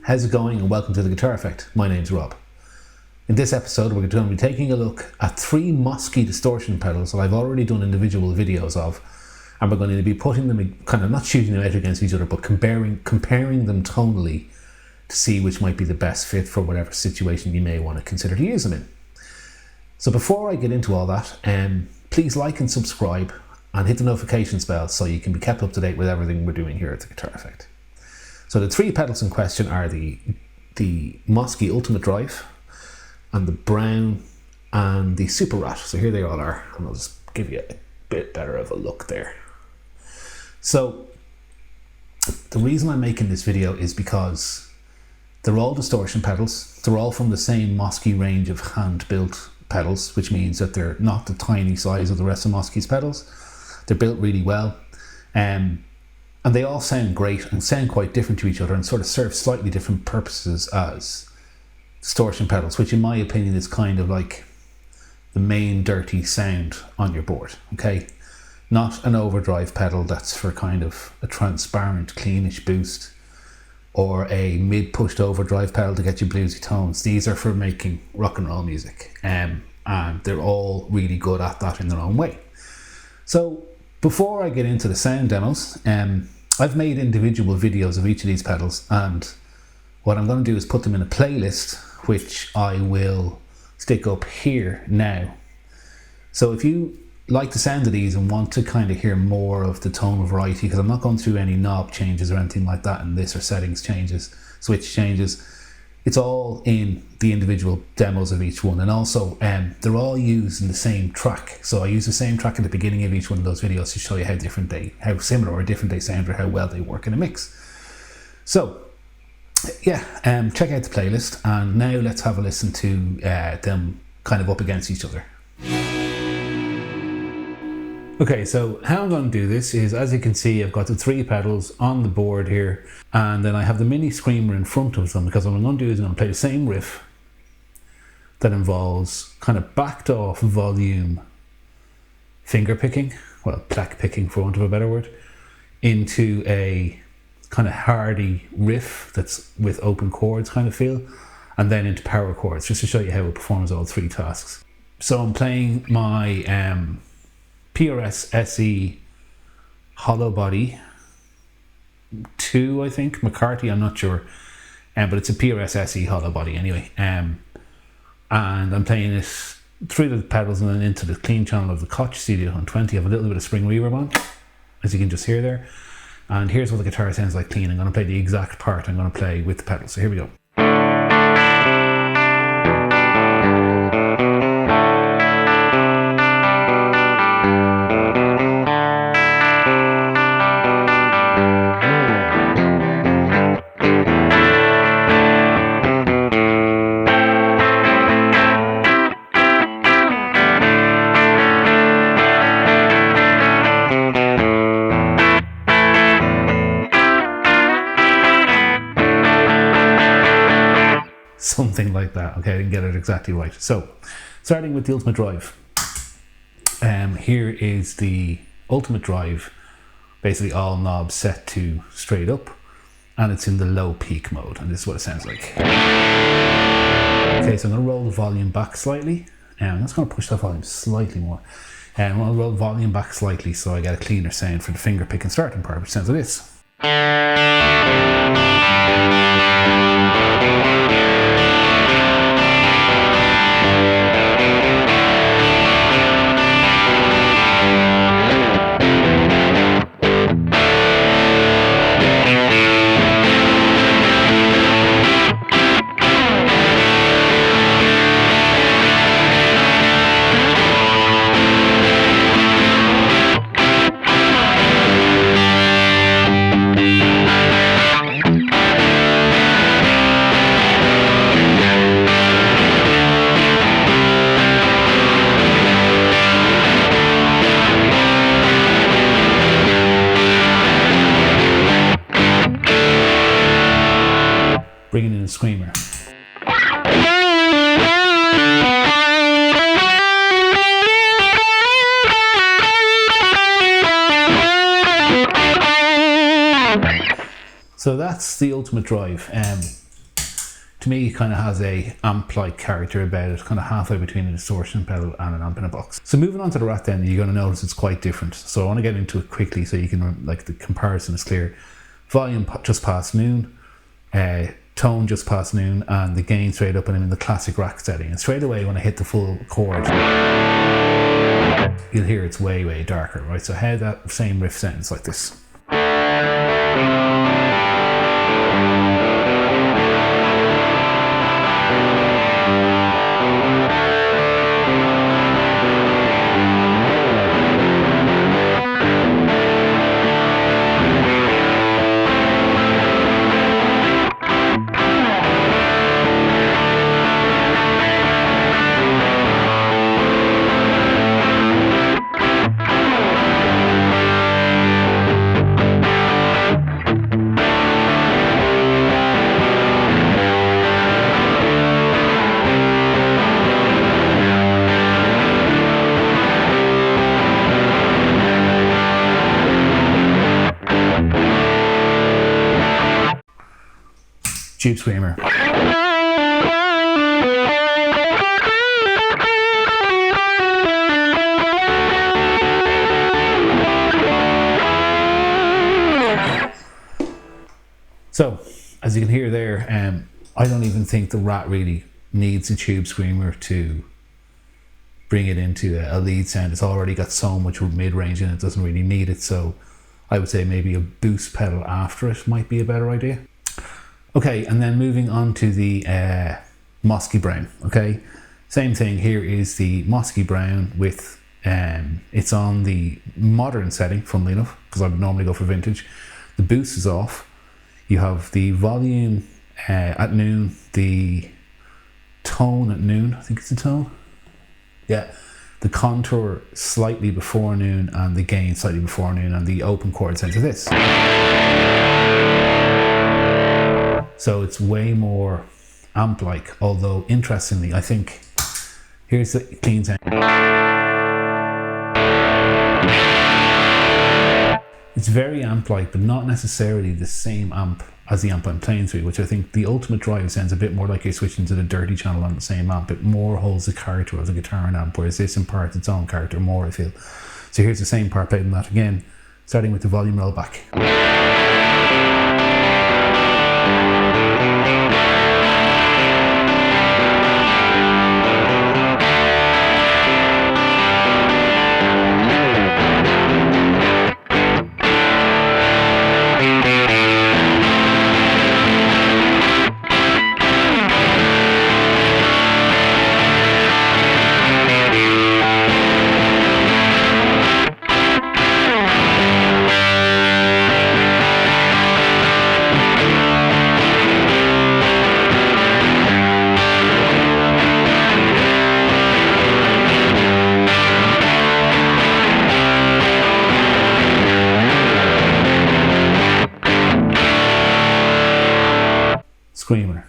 how's it going and welcome to The Guitar Effect. My name's Rob. In this episode we're going to be taking a look at 3 Mosky distortion pedals that I've already done individual videos of, and we're going to be putting them, kind of not shooting them out against each other, but comparing them tonally to see which might be the best fit for whatever situation you may want to consider to use them in. So before I get into all that, please like and subscribe and hit the notifications bell so you can be kept up to date with everything we're doing here at The Guitar Effect. So the 3 pedals in question are the Mosky Ultimate Drive and the Brown and the Super Rat. So here they all are, and I'll just give you a bit better of a look there. So the reason I'm making this video is because they're all distortion pedals. They're all from the same Mosky range of hand-built pedals, which means that they're not the tiny size of the rest of Mosky's pedals. They're built really well. And they all sound great and sound quite different to each other and sort of serve slightly different purposes as distortion pedals, which in my opinion is kind of like the main dirty sound on your board, okay? Not an overdrive pedal that's for kind of a transparent, cleanish boost, or a mid-pushed overdrive pedal to get you bluesy tones. These are for making rock and roll music, and they're all really good at that in their own way. So before I get into the sound demos, I've made individual videos of each of these pedals, and what I'm going to do is put them in a playlist, which I will stick up here now. So if you like the sound of these and want to kind of hear more of the tone variety, because I'm not going through any knob changes or anything like that in this, or settings changes, switch changes, it's all in the individual demos of each one. And also they're all used in the same track, so I use the same track at the beginning of each one of those videos to show you how similar or different they sound, or how well they work in a mix. So yeah, check out the playlist, and now let's have a listen to them kind of up against each other. Okay, so how I'm going to do this is, as you can see, I've got the 3 pedals on the board here, and then I have the mini screamer in front of them, because what I'm going to do is I'm going to play the same riff that involves kind of backed off volume finger picking, well, pleck picking for want of a better word, into a kind of hardy riff that's with open chords kind of feel, and then into power chords, just to show you how it performs all 3 tasks. So I'm playing my PRS SE hollow body 2, I think, McCarthy, I'm not sure, but it's a PRS SE hollow body anyway, and I'm playing this through the pedals and then into the clean channel of the Koch Studio 120. I have a little bit of spring reverb on, as you can just hear there, and here's what the guitar sounds like clean. I'm going to play the exact part I'm going to play with the pedals, so here we go. Something like that. Okay, I didn't get it exactly right. So, starting with the Ultimate Drive. Here is the Ultimate Drive, basically all knobs set to straight up, and it's in the low peak mode, and this is what it sounds like. Okay, so I'm going to roll the volume back slightly, and I'm just going to push that volume slightly more. And I'm going to roll the volume back slightly so I get a cleaner sound for the finger picking starting part, which sounds like this. Bringing in a screamer. So that's the Ultimate Drive. to me, it kind of has a amp-like character about it, kind of halfway between a distortion pedal and an amp in a box. So moving on to the Rat then, you're going to notice it's quite different. So I want to get into it quickly so you can, like, the comparison is clear. Volume just past noon, tone just past noon, and the gain straight up, and I'm in the classic rack setting. And straight away when I hit the full chord, you'll hear it's way, way darker, right? So how that same riff sounds like this. Tube Screamer. So, as you can hear there, I don't even think the Rat really needs a Tube Screamer to bring it into a lead sound. It's already got so much mid-range in it, doesn't really need it. So I would say maybe a boost pedal after it might be a better idea. Okay, and then moving on to the Mosky Brown. Okay, same thing. Here is the Mosky Brown with it's on the modern setting, funnily enough, because I would normally go for vintage. The boost is off. You have the volume at noon, the tone at noon. I think it's the tone. Yeah, the contour slightly before noon, and the gain slightly before noon, and the open chord sounds like this. So it's way more amp-like, although interestingly, I think, here's the clean sound. It's very amp-like, but not necessarily the same amp as the amp I'm playing through, which I think the Ultimate Drive sounds a bit more like you're switching to the dirty channel on the same amp. It more holds the character of the guitar and amp, whereas this imparts its own character more, I feel. So here's the same part played in that again, starting with the volume rollback. Screamer.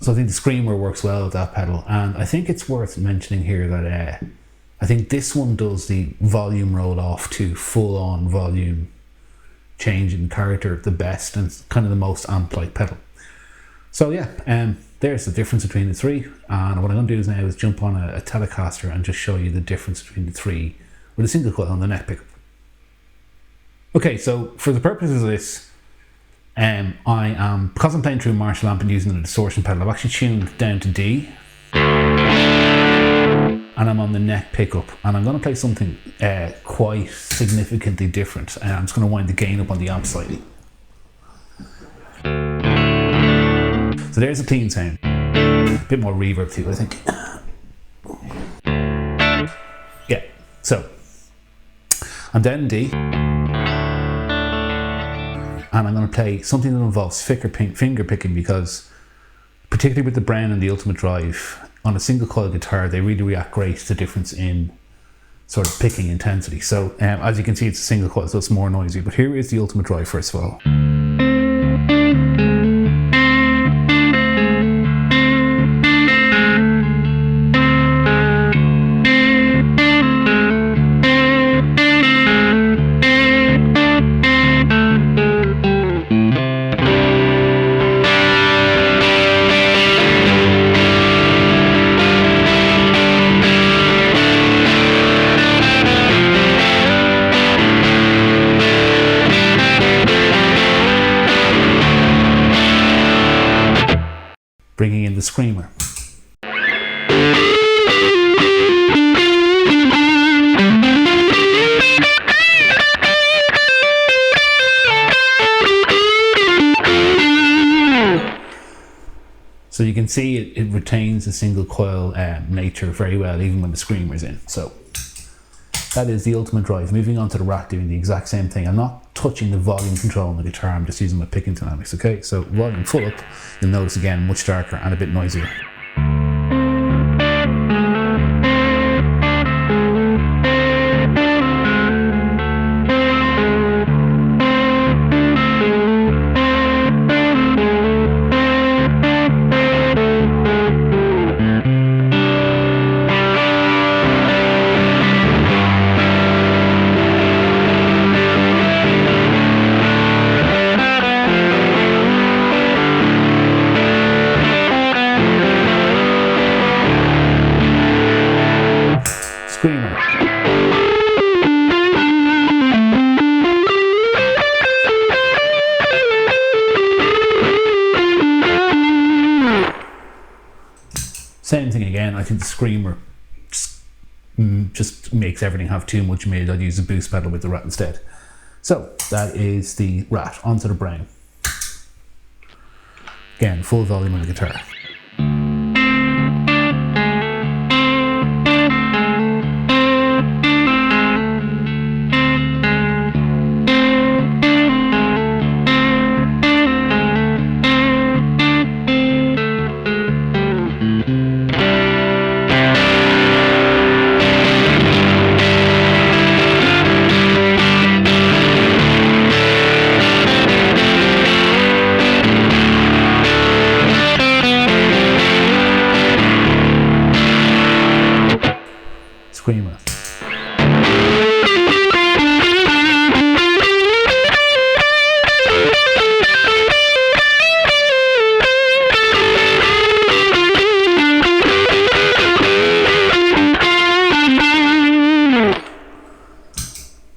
So I think the Screamer works well with that pedal, and I think it's worth mentioning here that I think this one does the volume roll off to full on volume change in character the best, and it's kind of the most amp-like pedal. So yeah, there's the difference between the three, and what I'm going to do now is jump on a Telecaster and just show you the difference between the three with a single coil on the neck pickup. Okay, so for the purposes of this, because I'm playing through a Marshall amp and using the distortion pedal, I've actually tuned down to D, and I'm on the neck pickup, and I'm going to play something quite significantly different. I'm just going to wind the gain up on the amp slightly. So there's a clean sound, a bit more reverb too, I think. Yeah, so I'm down in D, and I'm going to play something that involves finger picking, because particularly with the Brown and the Ultimate Drive, on a single coil guitar, they really react great to the difference in sort of picking intensity. So as you can see, it's a single coil, so it's more noisy. But here is the Ultimate Drive first of all. the screamer. So you can see it retains a single coil nature very well, even when the screamer's in. So that is the ultimate drive. Moving on to the Rat, doing the exact same thing. I'm not touching the volume control on the guitar, I'm just using my picking dynamics, okay? So volume full up, you'll notice again, much darker and a bit noisier. Screamer. Same thing again. I think the screamer just makes everything have too much mid. I'd use a boost pedal with the Rat instead. So that is the Rat. Onto the Brown. Again, full volume on the guitar. Screamer.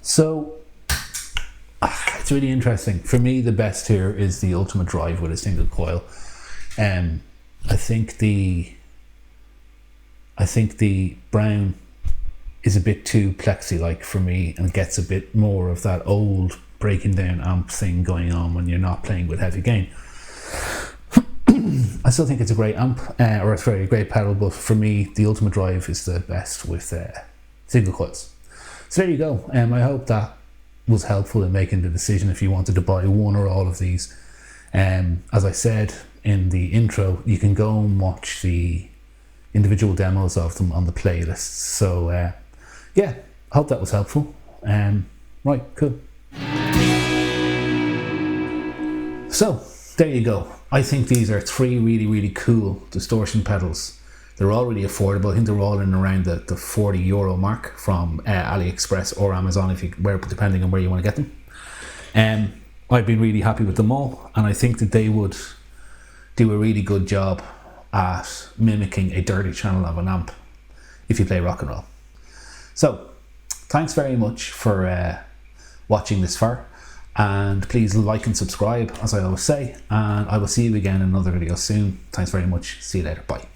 So it's really interesting. For me, the best here is the Ultimate Drive with a single coil. I think the Brown is a bit too plexi-like for me and gets a bit more of that old breaking down amp thing going on when you're not playing with heavy gain. I still think it's a great amp, or it's a very great pedal, but for me, the Ultimate Drive is the best with single coils. So there you go. I hope that was helpful in making the decision if you wanted to buy one or all of these. As I said in the intro, you can go and watch the individual demos of them on the playlist. So yeah, I hope that was helpful. Right, cool. So there you go. I think these are three really, really cool distortion pedals. They're all really affordable. I think they're all in around the €40 mark from AliExpress or Amazon, depending on where you want to get them. I've been really happy with them all, and I think that they would do a really good job at mimicking a dirty channel of an amp if you play rock and roll. So thanks very much for watching this far, and please like and subscribe, as I always say, and I will see you again in another video soon. Thanks very much. See you later. Bye.